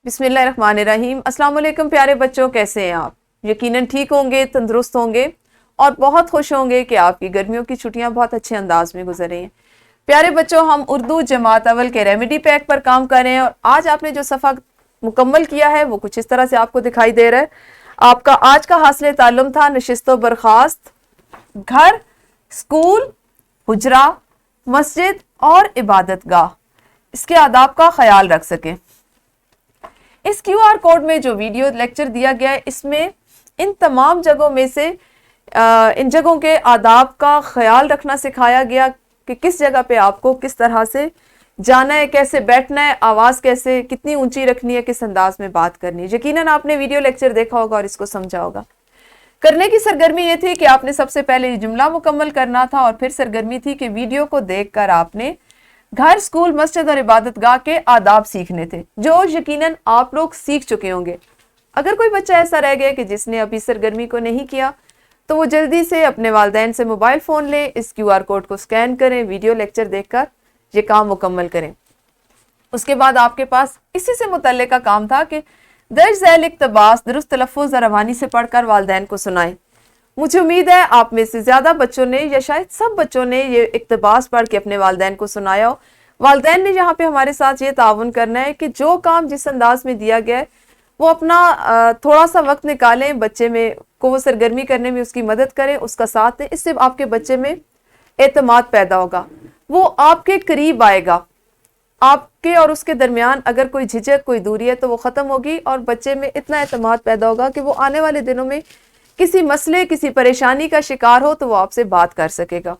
بسم اللہ الرحمن الرحیم۔ السلام علیکم پیارے بچوں، کیسے ہیں آپ؟ یقیناً ٹھیک ہوں گے، تندرست ہوں گے اور بہت خوش ہوں گے کہ آپ کی گرمیوں کی چھٹیاں بہت اچھے انداز میں گزر رہی ہیں۔ پیارے بچوں، ہم اردو جماعت اول کے ریمیڈی پیک پر کام کر رہے ہیں اور آج آپ نے جو صفحہ مکمل کیا ہے وہ کچھ اس طرح سے آپ کو دکھائی دے رہا ہے۔ آپ کا آج کا حاصل تعلم تھا نشست و برخاست، گھر، اسکول، حجرہ، مسجد اور عبادت گاہ، اس کے آداب کا خیال رکھ سکیں۔ اس کیو آر کوڈ میں جو ویڈیو لیکچر دیا گیا ہے، اس میں ان تمام جگہوں میں سے ان جگہوں کے آداب کا خیال رکھنا سکھایا گیا کہ کس جگہ پہ آپ کو کس طرح سے جانا ہے، کیسے بیٹھنا ہے، آواز کیسے کتنی اونچی رکھنی ہے، کس انداز میں بات کرنی ہے۔ یقیناً آپ نے ویڈیو لیکچر دیکھا ہوگا اور اس کو سمجھا ہوگا۔ کرنے کی سرگرمی یہ تھی کہ آپ نے سب سے پہلے یہ جملہ مکمل کرنا تھا اور پھر سرگرمی تھی کہ ویڈیو کو دیکھ کر آپ نے گھر، اسکول، مسجد اور عبادت گاہ کے آداب سیکھنے تھے، جو یقیناً آپ لوگ سیکھ چکے ہوں گے۔ اگر کوئی بچہ ایسا رہ گیا کہ جس نے ابھی سرگرمی کو نہیں کیا تو وہ جلدی سے اپنے والدین سے موبائل فون لیں، اس کیو آر کوڈ کو سکین کریں، ویڈیو لیکچر دیکھ کر یہ کام مکمل کریں۔ اس کے بعد آپ کے پاس اسی سے متعلق کا کام تھا کہ درج ذیل اقتباس درست تلفظ اور روانی سے پڑھ کر والدین کو سنائیں۔ مجھے امید ہے آپ میں سے زیادہ بچوں نے یا شاید سب بچوں نے یہ اقتباس پڑھ کے اپنے والدین کو سنایا ہو۔ والدین نے یہاں پہ ہمارے ساتھ یہ تعاون کرنا ہے کہ جو کام جس انداز میں دیا گیا ہے وہ اپنا تھوڑا سا وقت نکالیں، بچے میں کو وہ سرگرمی کرنے میں اس کی مدد کریں، اس کا ساتھ دیں۔ اس سے آپ کے بچے میں اعتماد پیدا ہوگا، وہ آپ کے قریب آئے گا۔ آپ کے اور اس کے درمیان اگر کوئی جھجک، کوئی دوری ہے تو وہ ختم ہوگی اور بچے میں اتنا اعتماد پیدا ہوگا کہ وہ آنے والے دنوں میں کسی مسئلے، کسی پریشانی کا شکار ہو تو وہ آپ سے بات کر سکے گا۔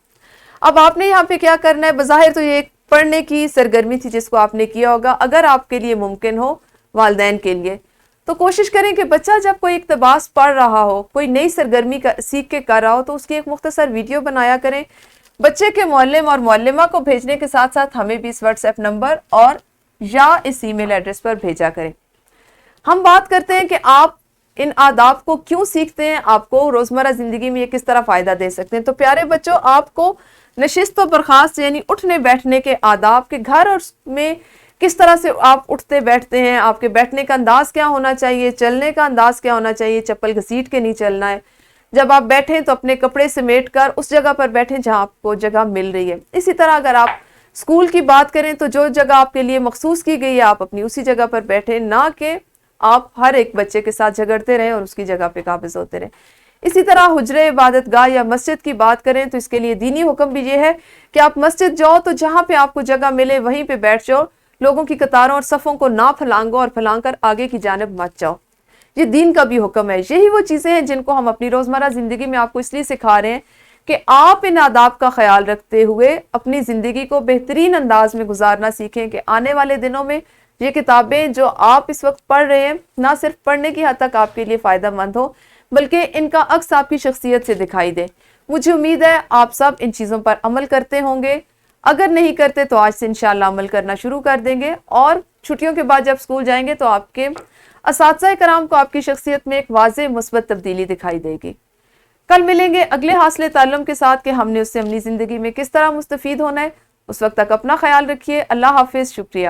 اب آپ نے یہاں پہ کیا کرنا ہے؟ بظاہر تو یہ ایک پڑھنے کی سرگرمی تھی جس کو آپ نے کیا ہوگا۔ اگر آپ کے لیے ممکن ہو، والدین کے لیے، تو کوشش کریں کہ بچہ جب کوئی اقتباس پڑھ رہا ہو، کوئی نئی سرگرمی سیکھ کے کر رہا ہو تو اس کی ایک مختصر ویڈیو بنایا کریں۔ بچے کے معلم اور معلمہ کو بھیجنے کے ساتھ ساتھ ہمیں بھی اس واٹس ایپ نمبر اور یا اس ای میل ایڈریس پر بھیجا کریں۔ ہم بات کرتے ہیں کہ آپ ان آداب کو کیوں سیکھتے ہیں، آپ کو روزمرہ زندگی میں یہ کس طرح فائدہ دے سکتے ہیں۔ تو پیارے بچوں، آپ کو نشست و برخاست یعنی اٹھنے بیٹھنے کے آداب کے گھر اور میں کس طرح سے آپ اٹھتے بیٹھتے ہیں، آپ کے بیٹھنے کا انداز کیا ہونا چاہیے، چلنے کا انداز کیا ہونا چاہیے، چپل گھسیٹ کے نہیں چلنا ہے۔ جب آپ بیٹھیں تو اپنے کپڑے سمیٹ کر اس جگہ پر بیٹھیں جہاں آپ کو جگہ مل رہی ہے۔ اسی طرح اگر آپ اسکول کی بات کریں تو جو جگہ آپ کے لیے مخصوص کی گئی ہے آپ اپنی اسی جگہ پر بیٹھیں، نہ کہ آپ ہر ایک بچے کے ساتھ جھگڑتے رہیں اور اس کی جگہ پہ قابض ہوتے رہیں۔ اسی طرح حجرے، عبادت گاہ یا مسجد کی بات کریں تو اس کے لیے دینی حکم بھی یہ ہے کہ آپ مسجد جاؤ تو جہاں پہ آپ کو جگہ ملے وہیں پہ بیٹھ جاؤ، لوگوں کی قطاروں اور صفوں کو نہ پھلانگو اور پھلانگ کر آگے کی جانب مت جاؤ۔ یہ دین کا بھی حکم ہے۔ یہی وہ چیزیں ہیں جن کو ہم اپنی روزمرہ زندگی میں آپ کو اس لیے سکھا رہے ہیں کہ آپ ان آداب کا خیال رکھتے ہوئے اپنی زندگی کو بہترین انداز میں گزارنا سیکھیں کہ آنے والے دنوں میں یہ کتابیں جو آپ اس وقت پڑھ رہے ہیں نہ صرف پڑھنے کی حد تک آپ کے لیے فائدہ مند ہو بلکہ ان کا عکس آپ کی شخصیت سے دکھائی دے۔ مجھے امید ہے آپ سب ان چیزوں پر عمل کرتے ہوں گے۔ اگر نہیں کرتے تو آج سے انشاءاللہ عمل کرنا شروع کر دیں گے اور چھٹیوں کے بعد جب اسکول جائیں گے تو آپ کے اساتذہ کرام کو آپ کی شخصیت میں ایک واضح مثبت تبدیلی دکھائی دے گی۔ کل ملیں گے اگلے حاصل تعلم کے ساتھ کہ ہم نے اس سے اپنی زندگی میں کس طرح مستفید ہونا ہے۔ اس وقت تک اپنا خیال رکھیے۔ اللہ حافظ، شکریہ۔